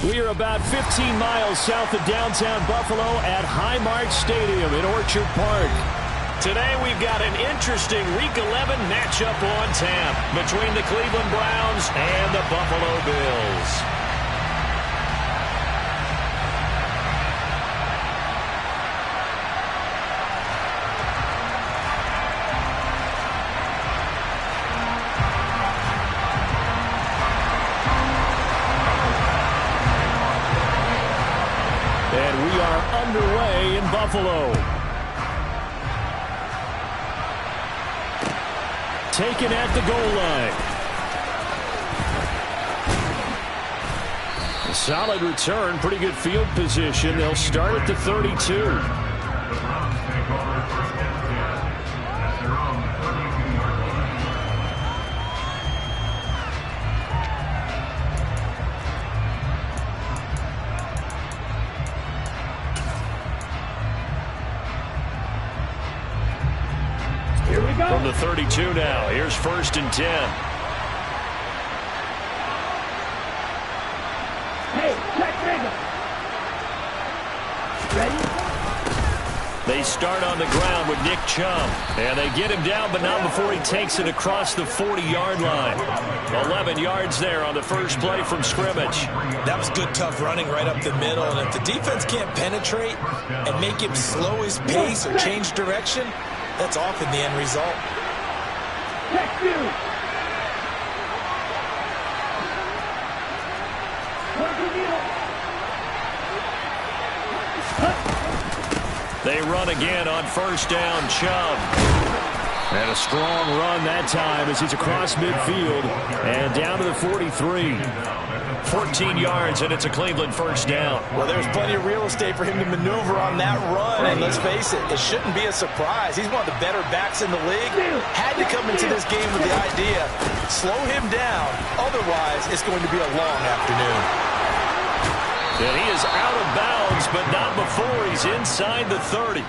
We are about 15 miles south of downtown Buffalo at Highmark Stadium in Orchard Park. Today we've got an interesting Week 11 matchup on tap between the Cleveland Browns and the Buffalo Bills. And we are underway in Buffalo. Taken at the goal line. A solid return, pretty good field position. They'll start at the 32. From the 32 now. Here's 1st and 10. Hey, check Rager. Ready? They start on the ground with Nick Chubb. And they get him down, but not before he takes it across the 40-yard line. 11 yards there on the first play from scrimmage. That was good, tough running right up the middle. And if the defense can't penetrate and make him slow his pace or change direction, that's often the end result. Check you. They run again on 1st down. Chubb. And a strong run that time as he's across midfield and down to the 43. 14 yards, and it's a Cleveland 1st down. Well, there's plenty of real estate for him to maneuver on that run, and let's face it, it shouldn't be a surprise. He's one of the better backs in the league. Had to come into this game with the idea, slow him down, otherwise it's going to be a long afternoon. And he is out of bounds, but not before he's inside the 30.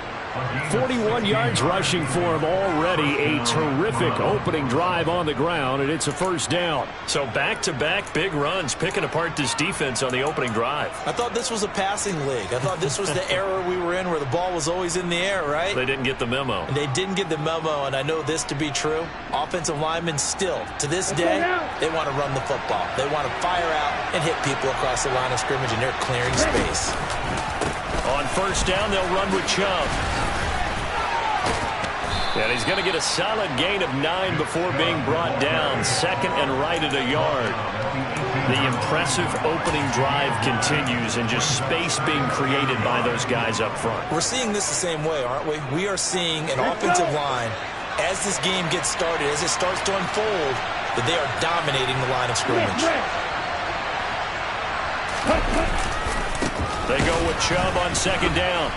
41 yards rushing for him already. A terrific opening drive on the ground, and it's a 1st down. So back-to-back big runs, picking apart this defense on the opening drive. I thought this was a passing league. I thought this was the era we were in where the ball was always in the air, right? They didn't get the memo. And they didn't get the memo, and I know this to be true. Offensive linemen still, to this day, they want to run the football. They want to fire out and hit people across the line of scrimmage, and they're clearing space. On 1st down, they'll run with Chubb. And he's going to get a solid gain of 9 before being brought down. 2nd and right at a yard. The impressive opening drive continues, and just space being created by those guys up front. We're seeing this the same way, aren't we? We are seeing an offensive line, as this game gets started, as it starts to unfold, that they are dominating the line of scrimmage. They go with Chubb on 2nd down.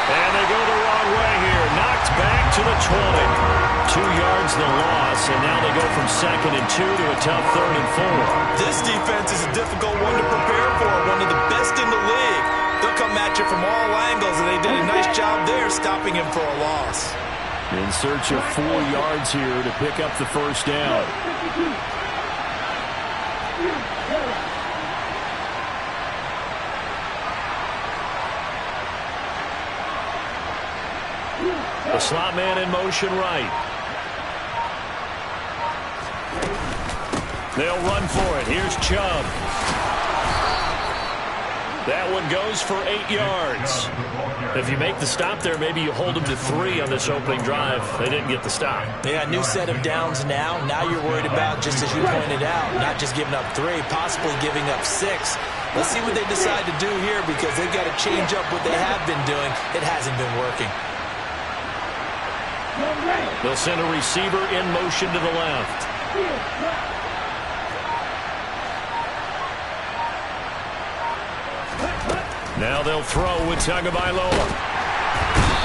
And they go the wrong way here. Knocked back to the 20. 2 yards the loss, and now they go from 2nd and 2 to a tough 3rd and 4. This defense is a difficult one to prepare for, one of the best in the league. They'll come at you from all angles, and they did a nice job there stopping him for a loss. In search of 4 yards here to pick up the 1st down. The slot man in motion right. They'll run for it. Here's Chubb. That one goes for 8 yards. If you make the stop there, maybe you hold them to 3 on this opening drive. They didn't get the stop. They got a new set of downs now. Now you're worried about, just as you pointed out, not just giving up 3, possibly giving up 6. Let's see what they decide to do here, because they've got to change up what they have been doing. It hasn't been working. They'll send a receiver in motion to the left. Now they'll throw with Tagovailoa.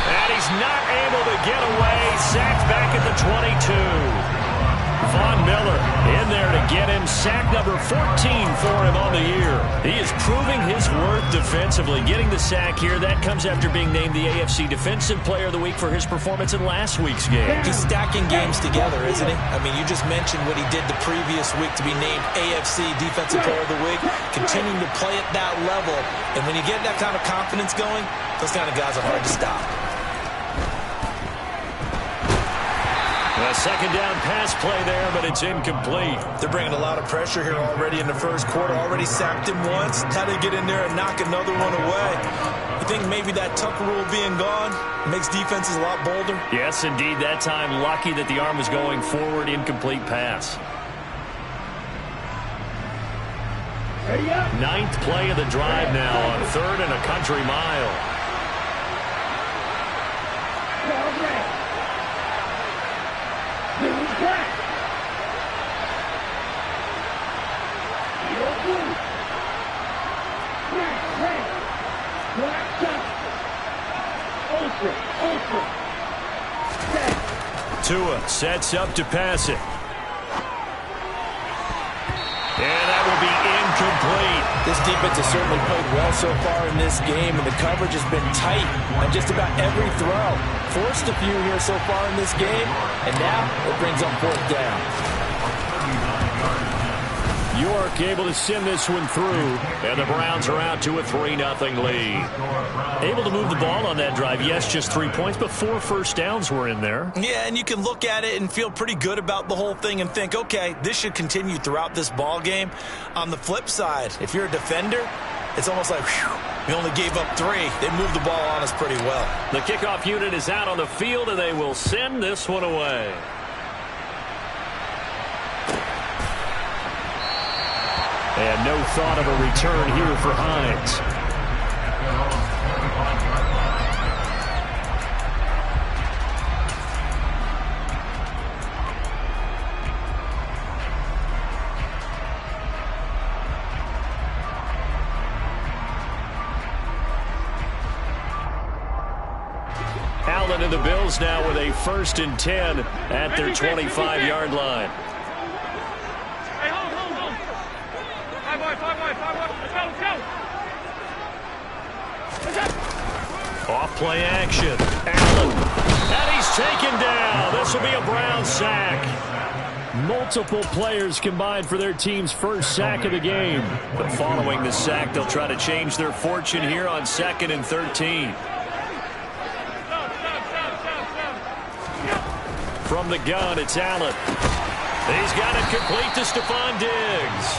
And he's not able to get away. Sacked back at the 22. Von Miller In there to get him. Sack number 14 for him on the year. He is proving his worth defensively. Getting the sack here, that comes after being named the AFC Defensive Player of the Week for his performance in last week's game. He's stacking games together, isn't he? I mean, you just mentioned what he did the previous week to be named AFC Defensive Player of the Week. Continuing to play at that level. And when you get that kind of confidence going, those kind of guys are hard to stop. A second down pass play there, but it's incomplete. They're bringing a lot of pressure here already in the first quarter. Already sacked him once. How to get in there and knock another one away. You think maybe that Tucker rule being gone makes defenses a lot bolder? Yes, indeed. That time, lucky that the arm was going forward. Incomplete pass. Ninth play of the drive now on 3rd and a country mile. Tua sets up to pass it. And that will be incomplete. This defense has certainly played well so far in this game, and the coverage has been tight on just about every throw. Forced a few here so far in this game, and now it brings up 4th down. York able to send this one through, and the Browns are out to a 3-0 lead. Able to move the ball on that drive. Yes, just 3 points, but 4 first downs were in there. Yeah, and you can look at it and feel pretty good about the whole thing and think, okay, this should continue throughout this ball game. On the flip side, if you're a defender, it's almost like, whew, we only gave up 3. They moved the ball on us pretty well. The kickoff unit is out on the field, and they will send this one away. And no thought of a return here for Hines. Allen and the Bills now with a 1st and 10 at their 25-yard line. Off play action. Allen. And he's taken down. This will be a Brown sack. Multiple players combined for their team's first sack of the game. But following the sack, they'll try to change their fortune here on 2nd and 13. From the gun, it's Allen. He's got it complete to Stephon Diggs.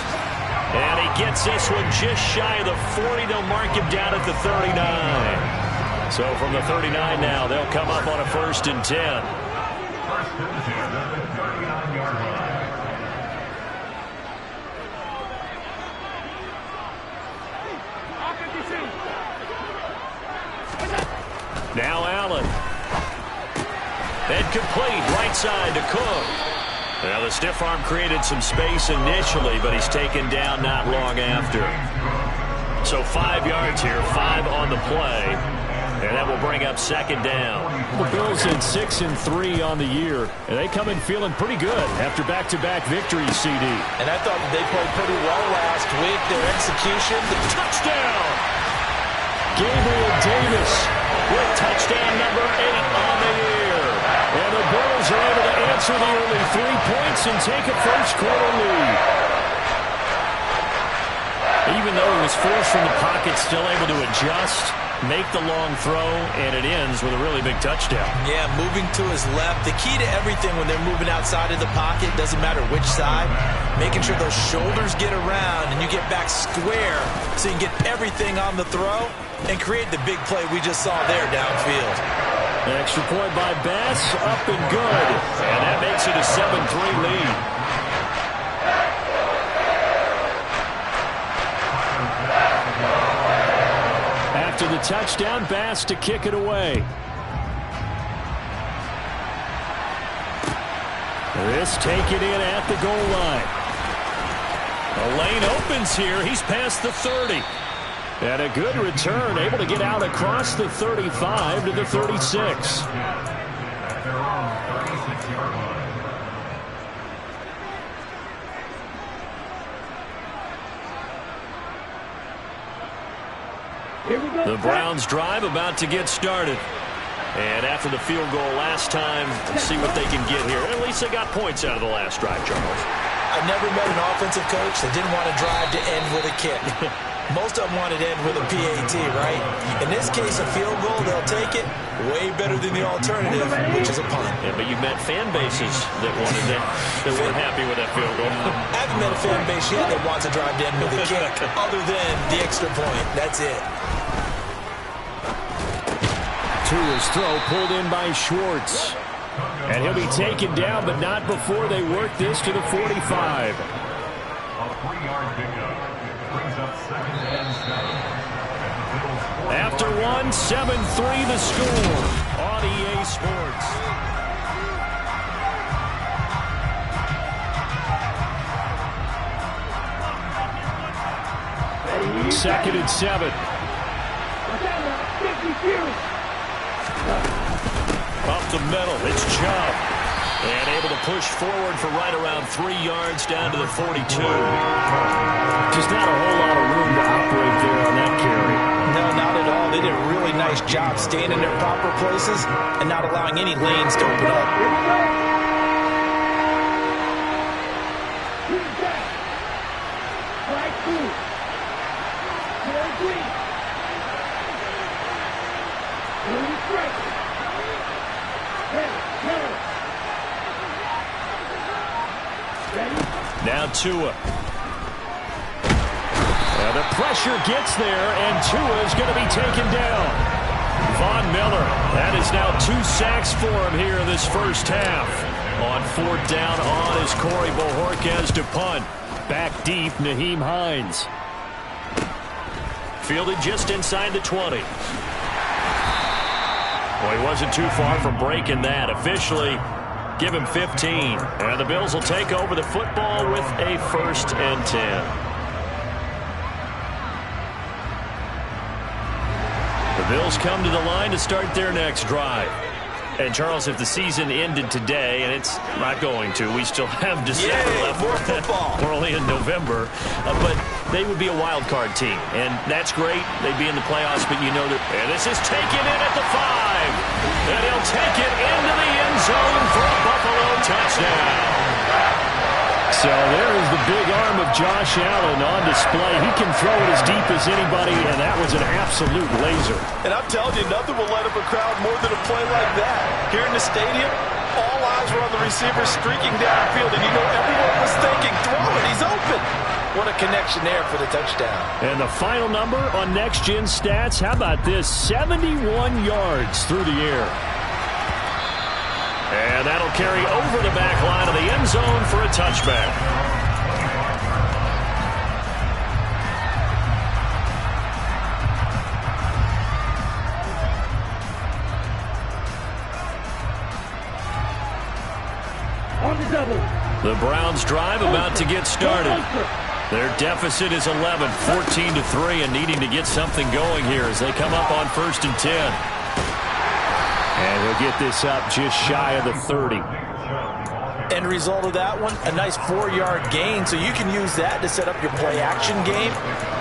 And he gets this one just shy of the 40. They'll mark him down at the 39. So from the 39 now, they'll come up on a 1st and 10. Now Allen. And complete right side to Cook. Well, the stiff arm created some space initially, but he's taken down not long after. So 5 yards here, 5 on the play. And that will bring up 2nd down. The Bills in 6 and 3 on the year. And they come in feeling pretty good after back-to-back victories, CD. And I thought they played pretty well last week. Their execution, the touchdown. Gabriel Davis with touchdown number 8 on the year. And the Bills are able to answer the early 3 points and take a first-quarter lead. Even though he was forced from the pocket, still able to adjust, make the long throw, and it ends with a really big touchdown. Yeah, moving to his left. The key to everything when they're moving outside of the pocket, doesn't matter which side, making sure those shoulders get around and you get back square so you can get everything on the throw and create the big play we just saw there downfield. An extra point by Bass, up and good. And that makes it a 7-3 lead. After the touchdown, Bass to kick it away. This taken in at the goal line. The lane opens here. He's past the 30. And a good return, able to get out across the 35 to the 36. The Browns drive about to get started. And after the field goal last time, see what they can get here. At least they got points out of the last drive, Charles. I've never met an offensive coach that didn't want to drive to end with a kick. Most of them want it to end with a PAT, right? In this case, a field goal, they'll take it. Way better than the alternative, which is a punt. Yeah, but you met fan bases that wanted that weren't happy with that field goal. I haven't met a fan base yet that wants to drive to end with a kick, other than the extra point. That's it. Tua's throw pulled in by Schwartz. And he'll be taken down, but not before they work this to the 45. A 3-yard pickup brings up 2nd and 7. After one, 7-3 the score on EA Sports. Second and 7. Up the middle, it's Chubb. And able to push forward for right around 3 yards down to the 42. Just not a whole lot of room to operate there on that carry. No, not at all. They did a really nice job staying in their proper places and not allowing any lanes to open up. Now Tua. The pressure gets there, and Tua is going to be taken down. Von Miller, that is now 2 sacks for him here in this first half. On 4th down on is Corey Bojorquez to punt. Back deep, Nyheim Hines. Fielded just inside the 20. Well, he wasn't too far from breaking that. Officially, give him 15. And the Bills will take over the football with a 1st and 10. The Bills come to the line to start their next drive. And, Charles, if the season ended today, and it's not going to, we still have December left. More football. We're only in November. But they would be a wild card team. And that's great. They'd be in the playoffs, but you know that. And this is taken in at the 5. And he'll take it into the end zone for a Buffalo touchdown. So there is the big arm of Josh Allen on display. He can throw it as deep as anybody, and that was an absolute laser. And I'm telling you, nothing will light up a crowd more than a play like that. Here in the stadium, all eyes were on the receiver streaking downfield, and you know everyone was thinking, throw it, he's open. What a connection there for the touchdown. And the final number on Next Gen Stats, how about this? 71 yards through the air. And that'll carry over the back line of the end zone for a touchback. On the double. The Browns drive about to get started. Their deficit is 11, 14-3, and needing to get something going here as they come up on 1st and 10. And he'll get this up just shy of the 30. End result of that one, a nice 4-yard gain, so you can use that to set up your play-action game,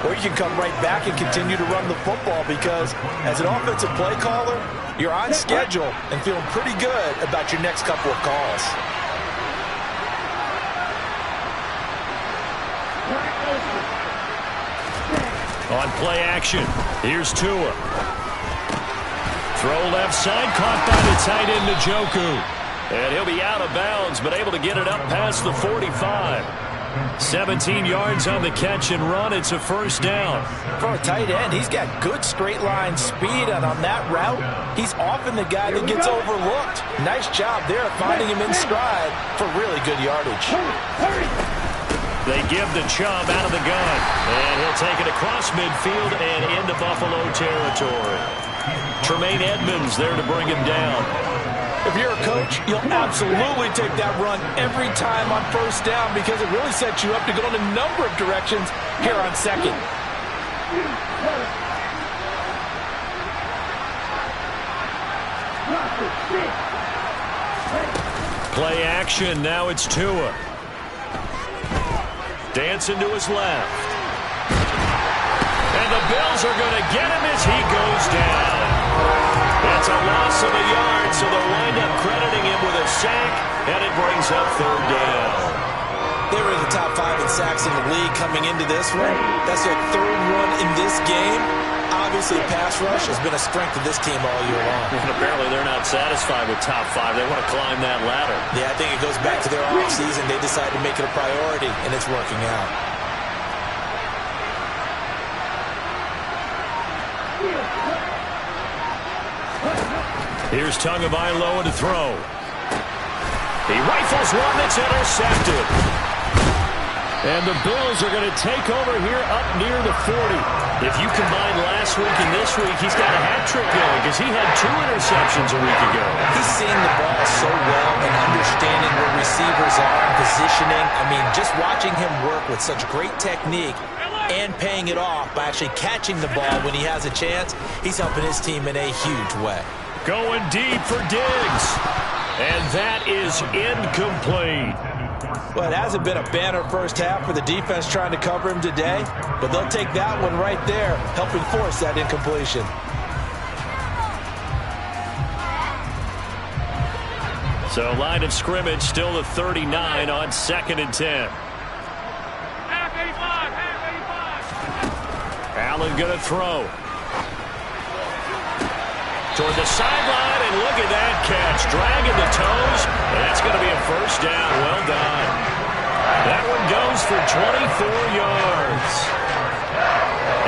or you can come right back and continue to run the football because as an offensive play caller, you're on schedule and feeling pretty good about your next couple of calls. On play action, here's Tua. Throw left side, caught by the tight end Njoku. And he'll be out of bounds, but able to get it up past the 45. 17 yards on the catch and run. It's a 1st down. For a tight end, he's got good straight line speed, and on that route, he's often the guy that gets overlooked. Nice job there finding him in stride for really good yardage. They give the Chubb out of the gun, and he'll take it across midfield and into Buffalo territory. Tremaine Edmonds there to bring him down. If you're a coach, you'll absolutely take that run every time on 1st down because it really sets you up to go in a number of directions here on 2nd. Play action, now it's Tua. Dancing to his left. And the Bills are going to get him as he goes down. It's a loss of a yard, so they'll wind up crediting him with a sack, and it brings up third down. They were in the top 5 in sacks in the league coming into this one. That's their third one in this game. Obviously, pass rush has been a strength of this team all year long. And apparently they're not satisfied with top 5. They want to climb that ladder. Yeah, I think it goes back to their offseason. They decided to make it a priority, and it's working out. Here's Tagovailoa to throw. He rifles one that's intercepted. And the Bills are going to take over here up near the 40. If you combine last week and this week, he's got a hat trick going because he had 2 interceptions a week ago. He's seeing the ball so well and understanding where receivers are and positioning. I mean, just watching him work with such great technique and paying it off by actually catching the ball when he has a chance, he's helping his team in a huge way. Going deep for Diggs. And that is incomplete. Well, it hasn't been a banner first half for the defense trying to cover him today, but they'll take that one right there, helping force that incompletion. So line of scrimmage still the 39 on 2nd and 10. Allen going to throw. Toward the sideline, and look at that catch. Dragging the toes. That's going to be a first down. Well done. That one goes for 24 yards.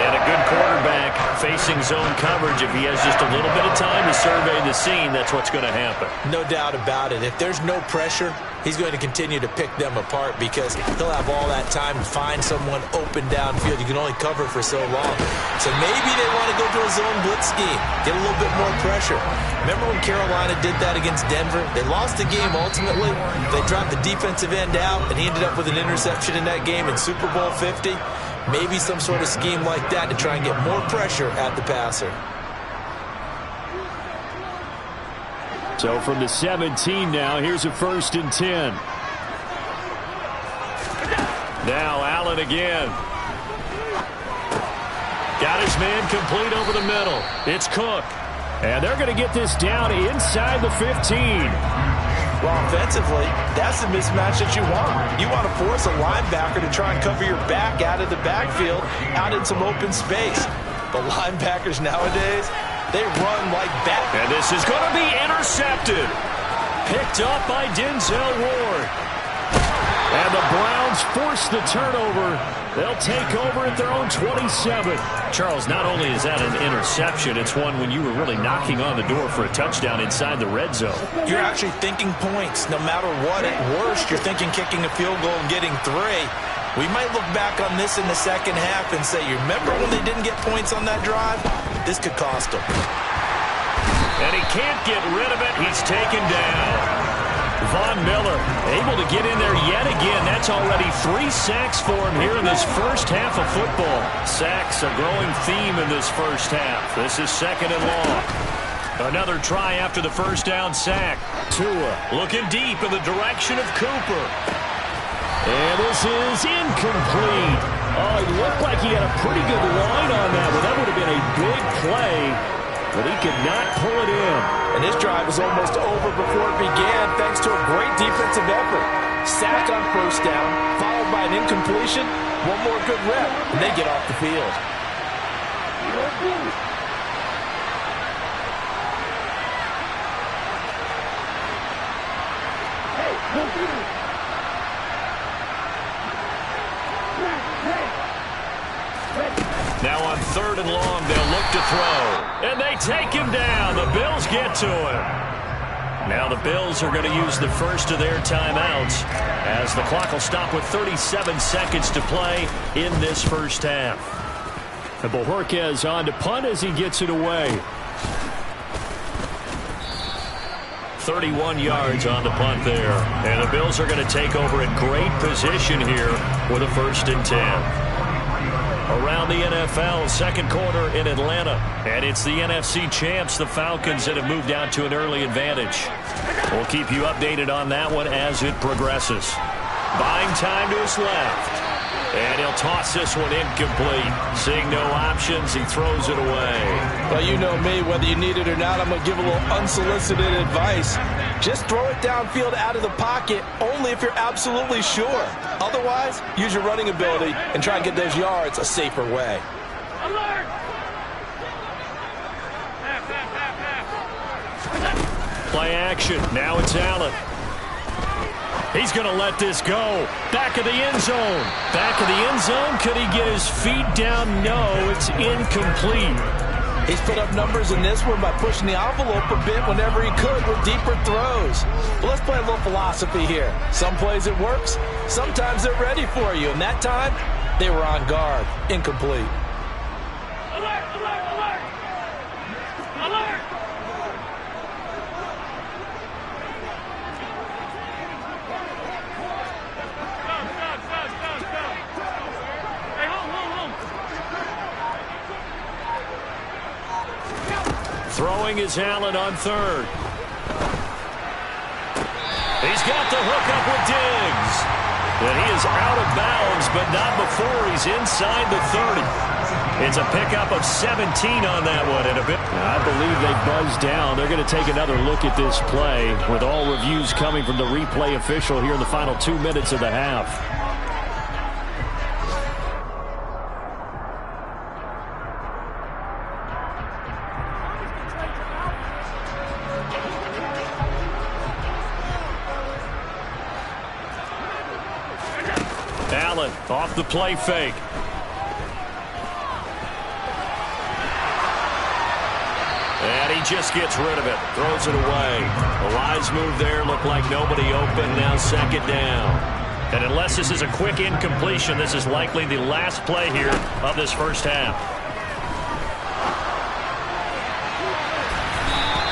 And a good quarterback facing zone coverage. If he has just a little bit of time to survey the scene, that's what's going to happen. No doubt about it. If there's no pressure, he's going to continue to pick them apart because he'll have all that time to find someone open downfield. You can only cover for so long. So maybe they want to go to a zone blitz scheme, get a little bit more pressure. Remember when Carolina did that against Denver? They lost the game ultimately. They dropped the defensive end out, and he ended up with an interception in that game in Super Bowl 50. Maybe some sort of scheme like that to try and get more pressure at the passer. So from the 17 now, here's a 1st and 10. Now Allen again. Got his man complete over the middle. It's Cook. And they're going to get this down inside the 15. Well, offensively, that's the mismatch that you want. You want to force a linebacker to try and cover your back out of the backfield, out in some open space. But linebackers nowadays, they run like that. And this is going to be intercepted. Picked up by Denzel Ward. And the Browns force the turnover. They'll take over at their own 27. Charles, not only is that an interception, it's one when you were really knocking on the door for a touchdown inside the red zone. You're actually thinking points no matter what. At worst, you're thinking kicking a field goal and getting 3. We might look back on this in the second half and say, you remember when they didn't get points on that drive? This could cost them. And he can't get rid of it. He's taken down. Von Miller able to get in there yet again. That's already 3 sacks for him here in this first half of football. Sacks, a growing theme in this first half. This is 2nd and long. Another try after the first down sack. Tua looking deep in the direction of Cooper. And this is incomplete. Oh, it looked like he had a pretty good line on that, but that would have been a big play. But he could not pull it in. And this drive was almost over before it began thanks to a great defensive effort. Sack on first down, followed by an incompletion. One more good rep, and they get off the field. Now on 3rd and long, they'll look to throw. And they take him down. The Bills get to him. Now the Bills are going to use the first of their timeouts as the clock will stop with 37 seconds to play in this first half. And Bojorquez on to punt as he gets it away. 31 yards on the punt there. And the Bills are going to take over in great position here with a 1st and 10. Around the NFL, second quarter in Atlanta. And it's the NFC champs, the Falcons, that have moved out to an early advantage. We'll keep you updated on that one as it progresses. Buying time to his left. And he'll toss this one incomplete. Seeing no options, he throws it away. Well, you know me, whether you need it or not, I'm going to give a little unsolicited advice. Just throw it downfield out of the pocket, only if you're absolutely sure. Otherwise, use your running ability and try and get those yards a safer way. Alert! Play action. Now it's Allen. He's going to let this go. Back of the end zone. Back of the end zone. Could he get his feet down? No, it's incomplete. He's put up numbers in this one by pushing the envelope a bit whenever he could with deeper throws. But let's play a little philosophy here. Some plays it works. Sometimes they're ready for you. And that time, they were on guard. Incomplete. Alert! Alert! Alert! Alert! Hey, hold. Throwing is Allen on third. He's got the hook up with Diggs. And he is out of bounds, but not before he's inside the 30. It's a pickup of 17 on that one. And I believe they buzzed down. They're going to take another look at this play with all reviews coming from the replay official here in the final 2 minutes of the half. Allen off the play fake. And he just gets rid of it. Throws it away. A wise move there. Looked like nobody open. Now second down. And unless this is a quick incompletion, this is likely the last play here of this first half.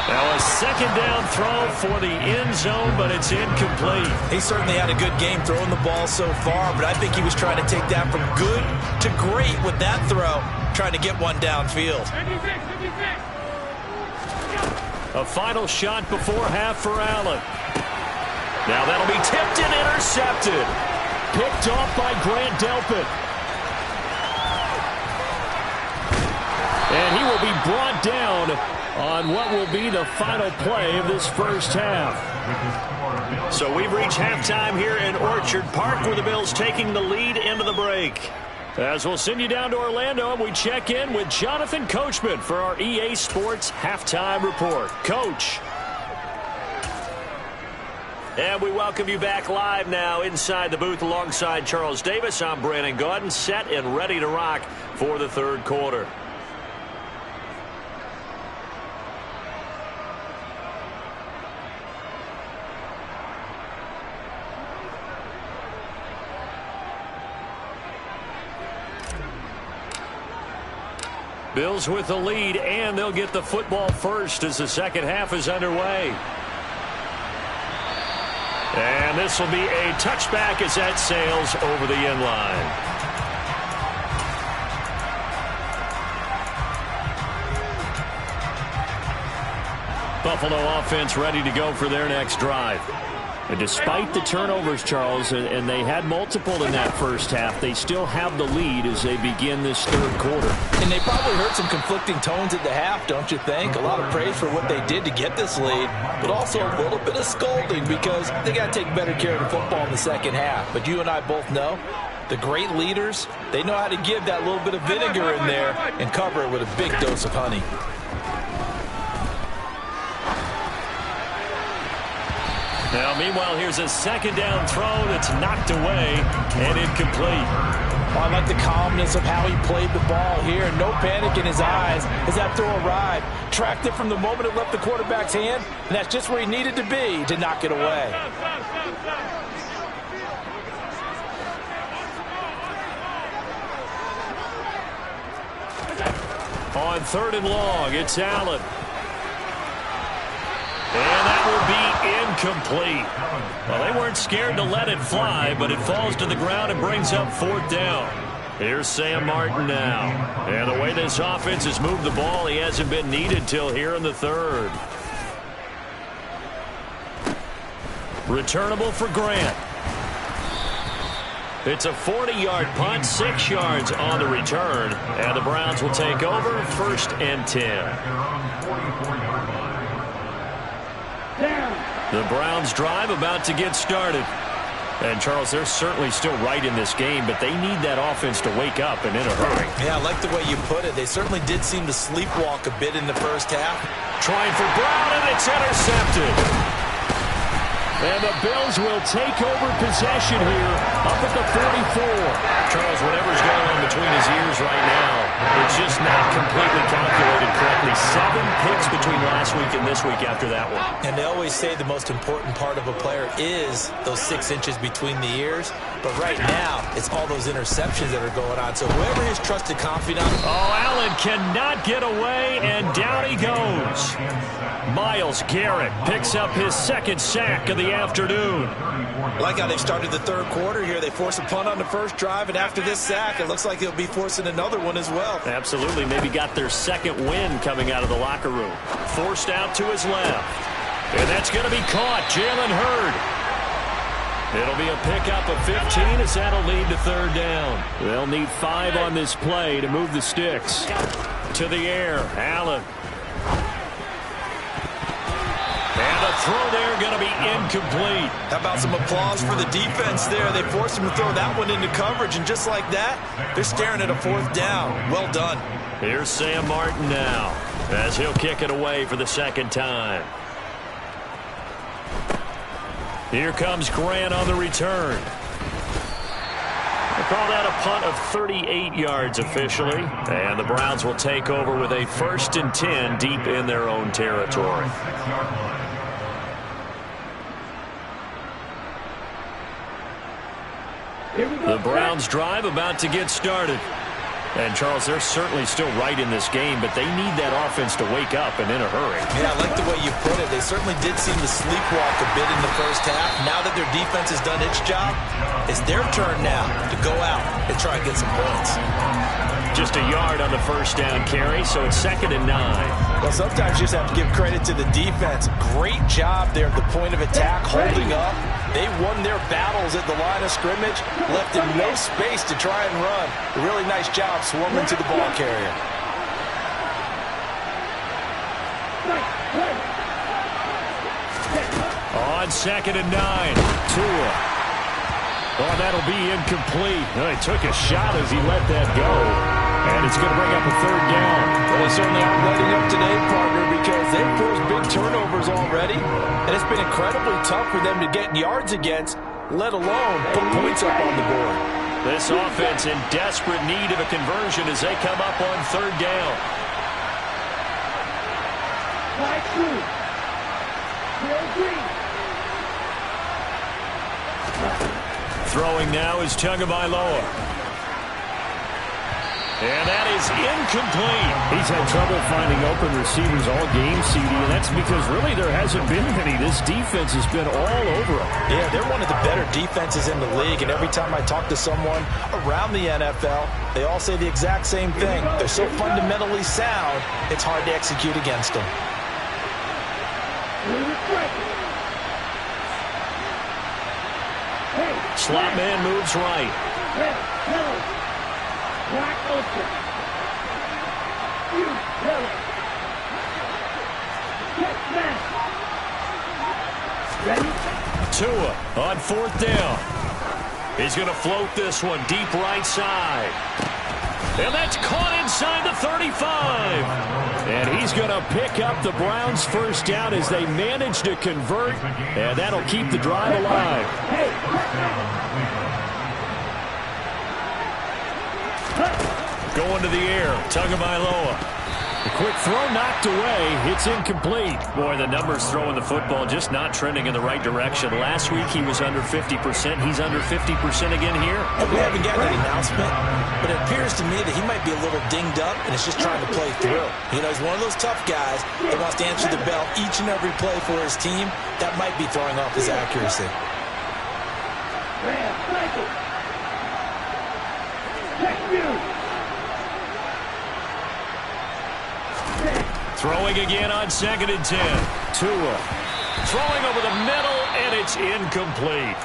Now a second down throw for the end zone, but it's incomplete. He certainly had a good game throwing the ball so far, but I think he was trying to take that from good to great with that throw, trying to get one downfield. 56. A final shot before half for Allen. Now that'll be tipped and intercepted. Picked off by Grant Delpit. And he will be brought down on what will be the final play of this first half. So we've reached halftime here in Orchard Park, where the Bills taking the lead into the break. As we'll send you down to Orlando, and we check in with Jonathan Coachman for our EA Sports Halftime Report. Coach. And we welcome you back live now inside the booth alongside Charles Davis. I'm Brandon Gaudin, set and ready to rock for the third quarter. Bills with the lead, and they'll get the football first as the second half is underway. And this will be a touchback as that sails over the end line. Buffalo offense ready to go for their next drive. And despite the turnovers, Charles, and they had multiple in that first half, they still have the lead as they begin this third quarter. And they probably heard some conflicting tones at the half, don't you think? A lot of praise for what they did to get this lead, but also a little bit of scolding because they got to take better care of the football in the second half. But you and I both know the great leaders, they know how to give that little bit of vinegar in there and cover it with a big dose of honey. Now, meanwhile, here's a second down throw that's knocked away and incomplete. Oh, I like the calmness of how he played the ball here. No panic in his eyes as that throw arrived. Tracked it from the moment it left the quarterback's hand, and that's just where he needed to be to knock it away. On third and long, it's Allen. And that will be incomplete. Well, they weren't scared to let it fly, but it falls to the ground and brings up fourth down. Here's Sam Martin now. And the way this offense has moved the ball, he hasn't been needed till here in the third. Returnable for Grant. It's a 40-yard punt, 6 yards on the return, and the Browns will take over 1st and 10. The Browns drive about to get started. And, Charles, they're certainly still right in this game, but they need that offense to wake up and in a hurry. Yeah, I like the way you put it. They certainly did seem to sleepwalk a bit in the first half. Trying for Brown, and it's intercepted. And the Bills will take over possession here up at the 44. Charles, whatever's going on between his ears right now, it's just not completely calculated correctly. 7 picks between last week and this week after that one. And they always say the most important part of a player is those 6 inches between the ears. But right now, it's all those interceptions that are going on. So whoever his trusted confidant. Oh, Allen cannot get away, and down he goes. Myles Garrett picks up his 2nd sack of the afternoon. I like how they've started the 3rd quarter here. They force a punt on the first drive, and after this sack, it looks like they'll be forcing another one as well. Absolutely. Maybe got their 2nd win coming out of the locker room. Forced out to his left. And that's going to be caught. Jalen Hurd. It'll be a pickup of 15 as that'll lead to 3rd down. They'll need 5 on this play to move the sticks. To the air. Allen. And the throw there going to be incomplete. How about some applause for the defense there? They forced him to throw that one into coverage, and just like that, they're staring at a 4th down. Well done. Here's Sam Martin now as he'll kick it away for the 2nd time. Here comes Grant on the return. They call that a punt of 38 yards officially. And the Browns will take over with a 1st and 10 deep in their own territory. The Browns drive about to get started. And, Charles, they're certainly still right in this game, but they need that offense to wake up and in a hurry. Yeah, I like the way you put it. They certainly did seem to sleepwalk a bit in the first half. Now that their defense has done its job, it's their turn now to go out and try and get some points. Just a yard on the 1st down carry, so it's 2nd and 9. Well, sometimes you just have to give credit to the defense. Great job there at the point of attack, holding up. They won their battles at the line of scrimmage, left them no space to try and run. A really nice job swarming to the ball carrier. On 2nd and 9, Tua. Oh, that'll be incomplete. Oh, he took a shot as he let that go. And it's going to bring up a 3rd down. Well, they certainly aren't letting up today, partner, because they've forced big turnovers already. And it's been incredibly tough for them to get yards against, let alone put points up on the board. This offense in desperate need of a conversion as they come up on 3rd down. Throwing now is Tagovailoa. And that is incomplete. He's had trouble finding open receivers all game, CD, and that's because really there hasn't been many. This defense has been all over them. Yeah, they're one of the better defenses in the league, and every time I talk to someone around the NFL, they all say the exact same thing. They're so fundamentally sound, it's hard to execute against them. Slot man moves right. Tua on 4th down. He's going to float this one deep right side. And that's caught inside the 35. And he's going to pick up the Browns' 1st down as they manage to convert. And that'll keep the drive alive. Going to the air, Tagovailoa. The quick throw knocked away. It's incomplete. Boy, the numbers throwing the football just not trending in the right direction. Last week he was under 50%. He's under 50% again here. And we haven't gotten an announcement, but it appears to me that he might be a little dinged up and is just trying to play through. You know, he's one of those tough guys that wants to answer the bell each and every play for his team. That might be throwing off his accuracy. Throwing again on 2nd and 10. Tua throwing over the middle, and it's incomplete.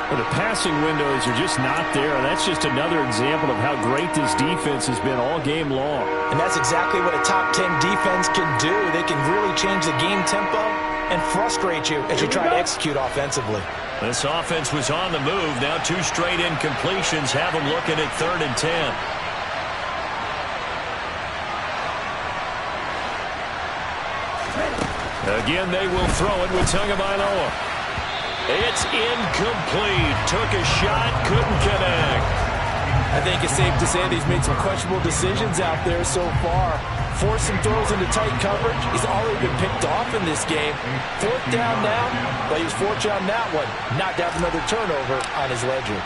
Well, the passing windows are just not there. That's just another example of how great this defense has been all game long. And that's exactly what a top 10 defense can do. They can really change the game tempo and frustrate you as you try to execute offensively. This offense was on the move. Now 2 straight incompletions have them looking at 3rd and 10. Again, they will throw it with Tagovailoa. It's incomplete. Took a shot, couldn't connect. I think it's safe to say that he's made some questionable decisions out there so far. Forced some throws into tight coverage. He's already been picked off in this game. 4th down now, but he was fortunate on that one. Not to have another turnover on his ledger.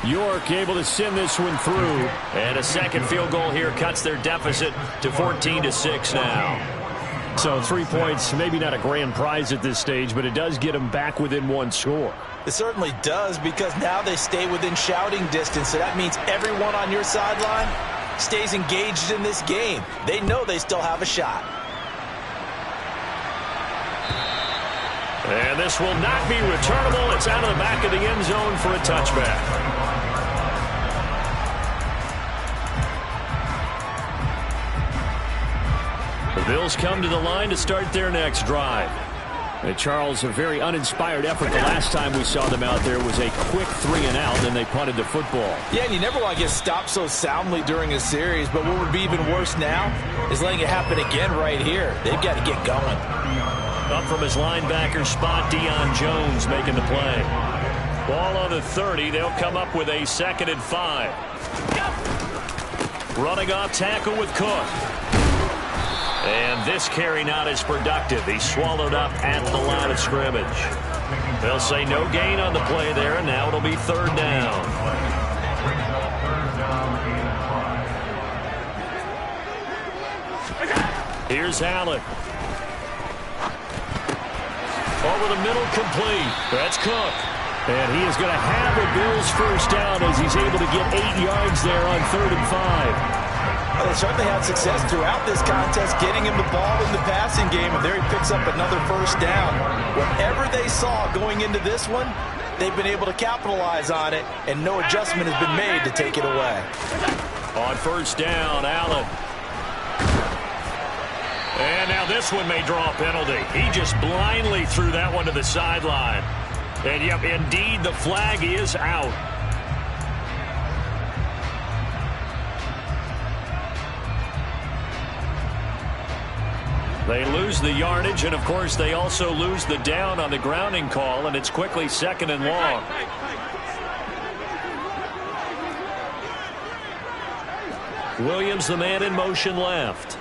York able to send this one through. And a second field goal here cuts their deficit to 14-6 now. So 3 points, maybe not a grand prize at this stage, but it does get them back within 1 score. It certainly does, because now they stay within shouting distance. So that means everyone on your sideline stays engaged in this game. They know they still have a shot. And this will not be returnable. It's out of the back of the end zone for a touchback. The Bills come to the line to start their next drive. And Charles, a very uninspired effort the last time we saw them out there was a quick 3-and-out, and they punted the football. Yeah, and you never want to get stopped so soundly during a series, but what would be even worse now is letting it happen again right here. They've got to get going. Up from his linebacker spot, Deion Jones making the play. Ball on the 30. They'll come up with a 2nd and 5. Running off tackle with Cook. And this carry not as productive. He's swallowed up at the line of scrimmage. They'll say no gain on the play there, and now it'll be 3rd down. Here's Allen. Over the middle, complete. That's Cook. And he is going to have a Bills 1st down as he's able to get 8 yards there on 3rd and 5. Well, they certainly had success throughout this contest, getting him the ball in the passing game, and there he picks up another 1st down. Whatever they saw going into this one, they've been able to capitalize on it, and no adjustment has been made to take it away. On 1st down, Allen. And now this one may draw a penalty. He just blindly threw that one to the sideline. And, yep, indeed, the flag is out. They lose the yardage, and, of course, they also lose the down on the grounding call, and it's quickly 2nd and long. Williams, the man in motion left.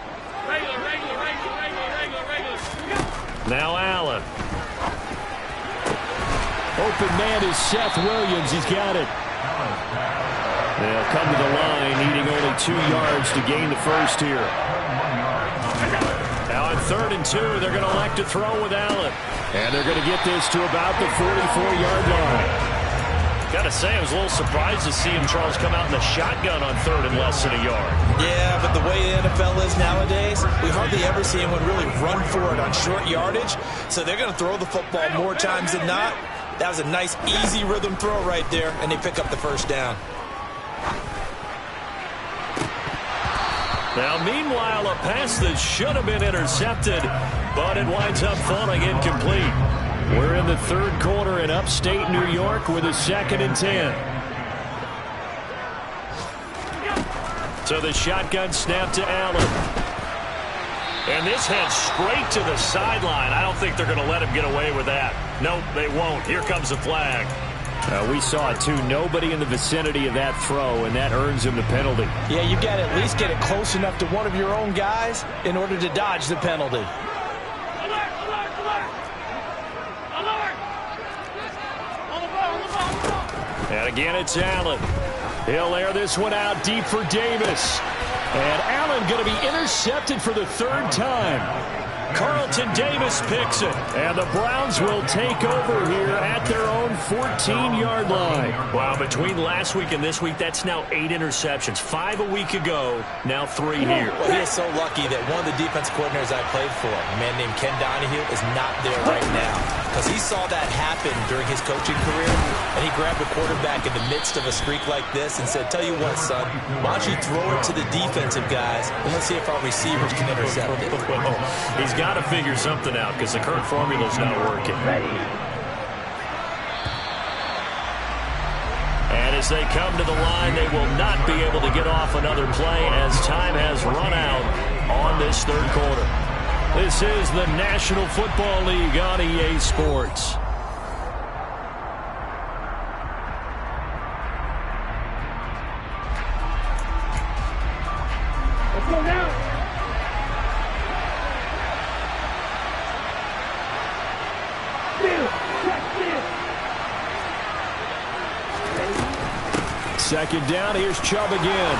Now Allen. Open man is Seth Williams. He's got it. They'll come to the line, needing only 2 yards to gain the 1st here. Now on 3rd and 2, they're going to elect to throw with Allen. And they're going to get this to about the 44-yard line. Got to say, I was a little surprised to see him, Charles, come out in the shotgun on 3rd and less than a yard. Yeah, but the way the NFL is nowadays, we hardly ever see anyone really run for it on short yardage. So they're going to throw the football more times than not. That was a nice, easy rhythm throw right there, and they pick up the 1st down. Now, meanwhile, a pass that should have been intercepted, but it winds up falling incomplete. We're in the 3rd quarter in upstate New York with a 2nd and 10. So the shotgun snap to Allen. And this heads straight to the sideline. I don't think they're going to let him get away with that. Nope, they won't. Here comes the flag. We saw it, too. Nobody in the vicinity of that throw, and that earns him the penalty. Yeah, you've got to at least get it close enough to one of your own guys in order to dodge the penalty. And again, it's Allen. He'll air this one out deep for Davis. And Allen going to be intercepted for the 3rd time. Carlton Davis picks it. And the Browns will take over here at their own 14-yard line. Wow, between last week and this week, that's now 8 interceptions. 5 a week ago, now 3 here. Well, he is so lucky that one of the defense coordinators I played for, a man named Ken Donahue, is not there right now. Because he saw that happen during his coaching career, and he grabbed a quarterback in the midst of a streak like this and said, tell you what, son, why don't you throw it to the defensive guys, and let's see if our receivers can intercept it. He's got to figure something out because the current formula's not working. And as they come to the line, they will not be able to get off another play as time has run out on this third quarter. This is the National Football League on EA Sports. Let's go now. Second down, here's Chubb again.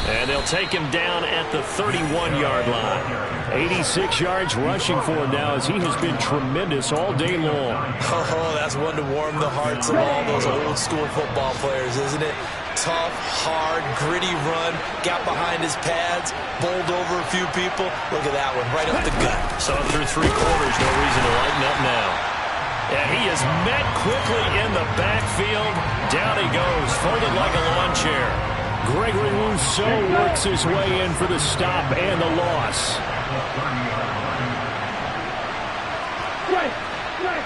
And they'll take him down at the 31-yard line. 86 yards rushing for him now as he has been tremendous all day long. Oh, that's one to warm the hearts of all those old-school football players, isn't it? Tough, hard, gritty run, got behind his pads, bowled over a few people. Look at that one, right up the gut. So through 3 quarters, no reason to lighten up now. And he is met quickly in the backfield. Down he goes, folded like a lawn chair. Gregory Rousseau works his way in for the stop and the loss. Right, right.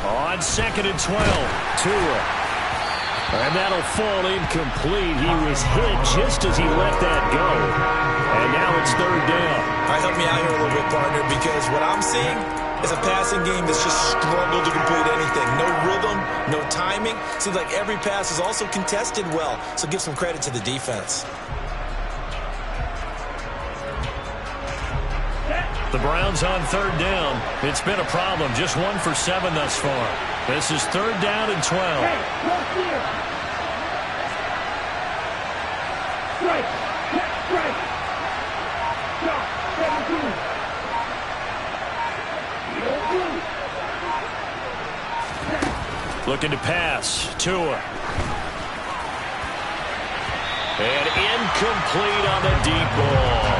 On 2nd and 12, Tua. And that'll fall incomplete. He was hit just as he let that go. And now it's 3rd down. All right, help me out here a little bit, partner, because what I'm seeing is a passing game that's just struggled to complete anything. No rhythm, no timing. Seems like every pass is also contested well, so give some credit to the defense. The Browns on 3rd down. It's been a problem. Just 1 for 7 thus far. This is 3rd down and 12. Hey, look here. Strike. Strike. Stop. 17. Looking to pass. Tua. And incomplete on the deep ball.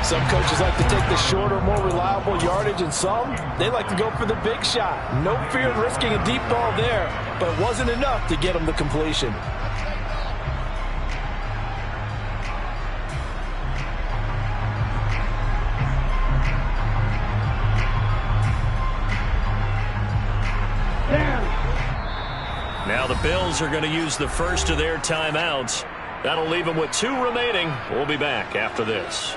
Some coaches like to take the shorter, more reliable yardage, and some, they like to go for the big shot. No fear of risking a deep ball there, but it wasn't enough to get them the completion. Now the Bills are going to use the first of their timeouts. That'll leave them with 2 remaining. We'll be back after this.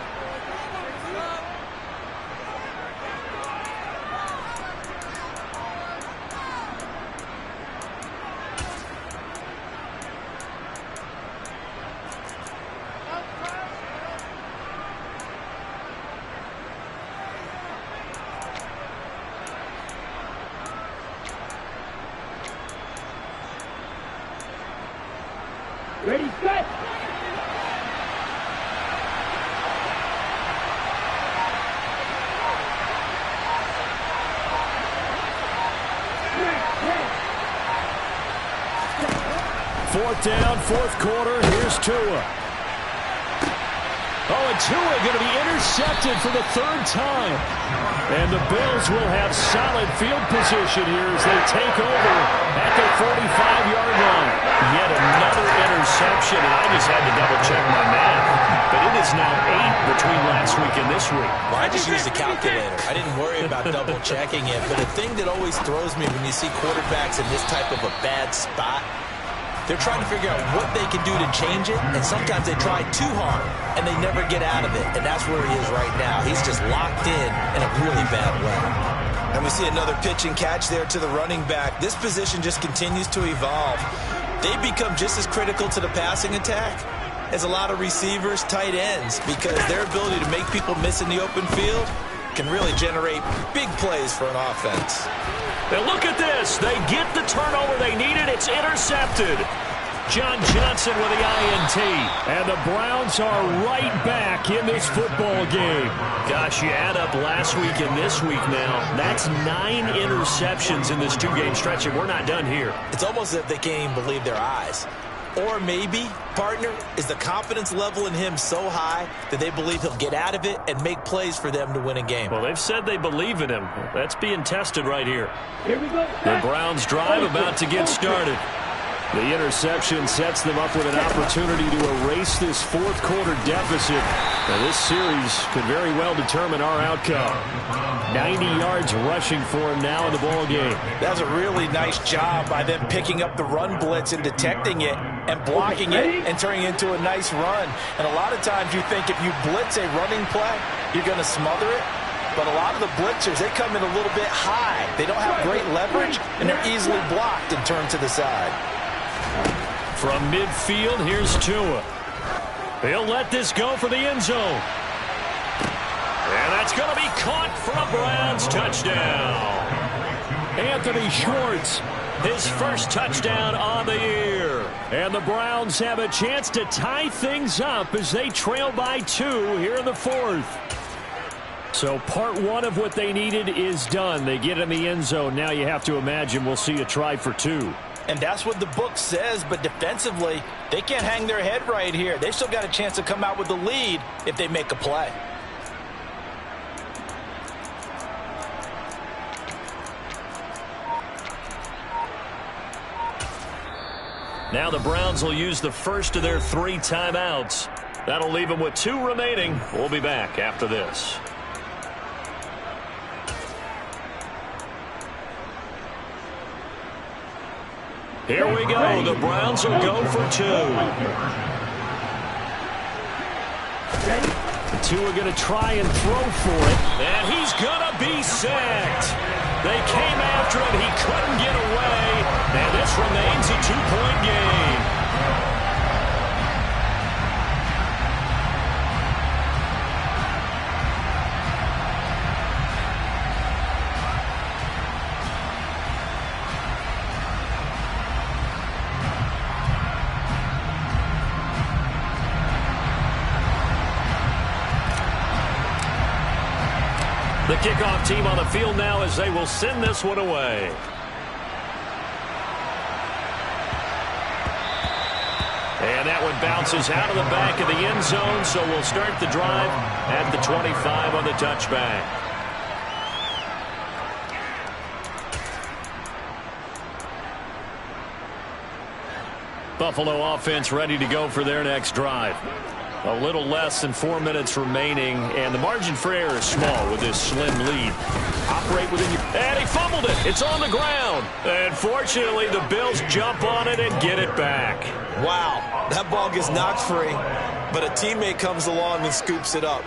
Ready, set. Fourth down, 4th quarter. Here's Tua. Oh, and Tua going to be intercepted for the 3rd time. And the Bills will have solid field position here as they take over at the 45-yard line. Yet another interception, and I just had to double-check my math. But it is now 8 between last week and this week. Well, I just used a calculator. I didn't worry about double-checking it. But the thing that always throws me when you see quarterbacks in this type of a bad spot, they're trying to figure out what they can do to change it, and sometimes they try too hard, and they never get out of it, and that's where he is right now. He's just locked in a really bad way. And we see another pitch and catch there to the running back. This position just continues to evolve. They become just as critical to the passing attack as a lot of receivers, tight ends, because their ability to make people miss in the open field can really generate big plays for an offense. And look at this. They get the turnover they needed. It's intercepted. John Johnson with the INT. And the Browns are right back in this football game. Gosh, you add up last week and this week now. That's 9 interceptions in this 2-game stretch, and we're not done here. It's almost as if they can't even believe their eyes. Or maybe, partner, is the confidence level in him so high that they believe he'll get out of it and make plays for them to win a game. Well, they've said they believe in him. That's being tested right here. Here we go. The Browns drive about to get started. The interception sets them up with an opportunity to erase this fourth-quarter deficit. Now, this series could very well determine our outcome. 90 yards rushing for him now in the ball game. That's a really nice job by them picking up the run blitz and detecting it and blocking it and turning it into a nice run. And a lot of times you think if you blitz a running play, you're going to smother it. But a lot of the blitzers, they come in a little bit high. They don't have great leverage, and they're easily blocked and turned to the side. From midfield, here's Tua. He'll let this go for the end zone. And that's going to be caught for a Browns touchdown. Anthony Schwartz, his first touchdown on the year. And the Browns have a chance to tie things up as they trail by 2 here in the fourth. So part 1 of what they needed is done. They get in the end zone. Now you have to imagine we'll see a try for 2. And that's what the book says, but defensively, they can't hang their head right here. They've still got a chance to come out with the lead if they make a play. Now the Browns will use the first of their 3 timeouts. That'll leave them with 2 remaining. We'll be back after this. Here we go. The Browns will go for 2. The 2 are going to try and throw for it. And he's going to be sacked. They came after him. He couldn't get away. And this remains a 2-point game. The kickoff team on the field now as they will send this one away. And that one bounces out of the back of the end zone, so we'll start the drive at the 25 on the touchback. Buffalo offense ready to go for their next drive. A little less than 4 minutes remaining, and the margin for error is small with this slim lead. Operate within your... And he fumbled it. It's on the ground. And fortunately, the Bills jump on it and get it back. Wow, that ball gets knocked free, but a teammate comes along and scoops it up.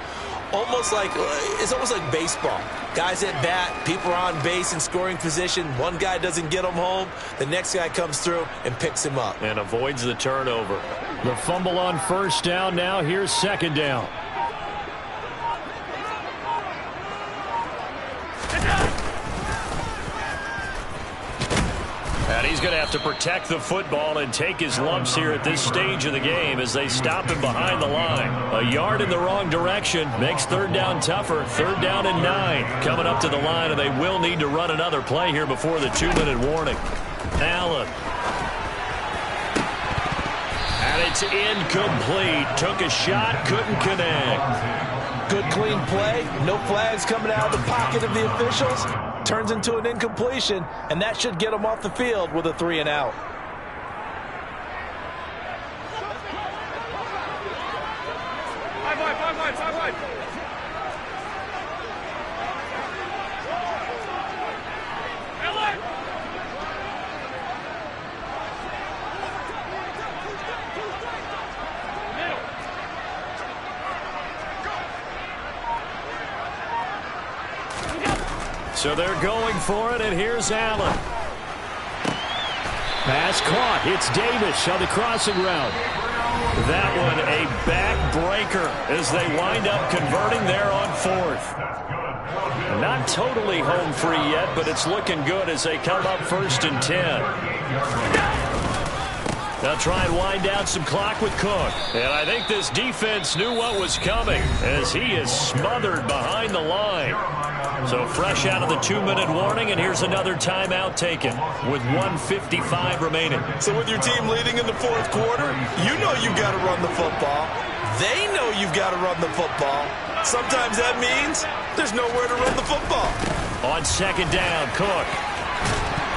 It's almost like baseball. Guys at bat, people are on base in scoring position. One guy doesn't get him home. The next guy comes through and picks him up. And avoids the turnover. The fumble on first down now. Here's second down. And he's going to have to protect the football and take his lumps here at this stage of the game as they stop him behind the line. A yard in the wrong direction makes third down tougher. Third down and 9. Coming up to the line, and they will need to run another play here before the 2-minute warning. Allen. And it's incomplete. Took a shot, couldn't connect. Good clean play. No flags coming out of the pocket of the officials. Turns into an incompletion, and that should get them off the field with a 3-and-out. So they're going for it, and here's Allen. Pass caught. It's Davis on the crossing route. That one a backbreaker as they wind up converting there on fourth. Not totally home free yet, but it's looking good as they come up 1st and 10. They'll try and wind down some clock with Cook. And I think this defense knew what was coming as he is smothered behind the line. So fresh out of the 2-minute warning, and here's another timeout taken with 1:55 remaining. So with your team leading in the fourth quarter, you know you've got to run the football. They know you've got to run the football. Sometimes that means there's nowhere to run the football. On 2nd down, Cook.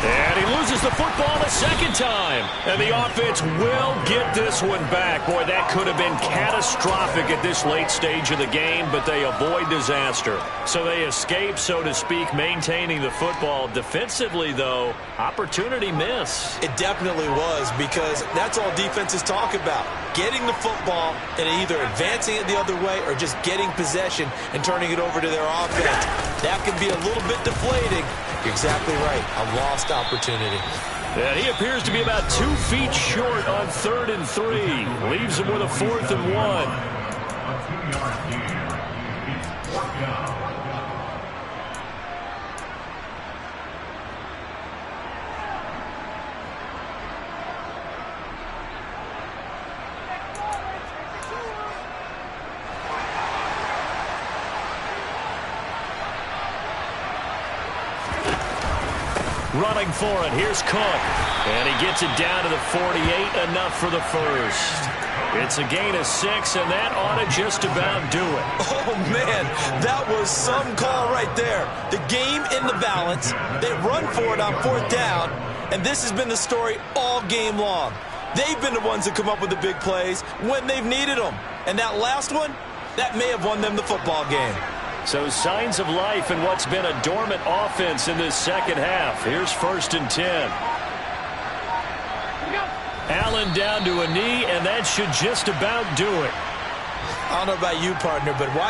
And he loses the football a second time. And the offense will get this one back. Boy, that could have been catastrophic at this late stage of the game, but they avoid disaster. So they escape, so to speak, maintaining the football. Defensively, though, opportunity miss. It definitely was, because that's all defenses talk about. Getting the football and either advancing it the other way or just getting possession and turning it over to their offense. That can be a little bit deflating. You're exactly right. A lost opportunity. And he appears to be about 2 feet short on 3rd and 3. Leaves him with a 4th and 1. A 2-yard gain. It's 4th down. Running for it, here's Cook. And he gets it down to the 48, enough for the first. It's a gain of 6, and that ought to just about do it. Oh, man, that was some call right there. The game in the balance. They run for it on 4th down, and this has been the story all game long. They've been the ones that come up with the big plays when they've needed them. And that last one, that may have won them the football game. So signs of life in what's been a dormant offense in this second half. Here's 1st and 10. Allen down to a knee, and that should just about do it. I don't know about you, partner, but why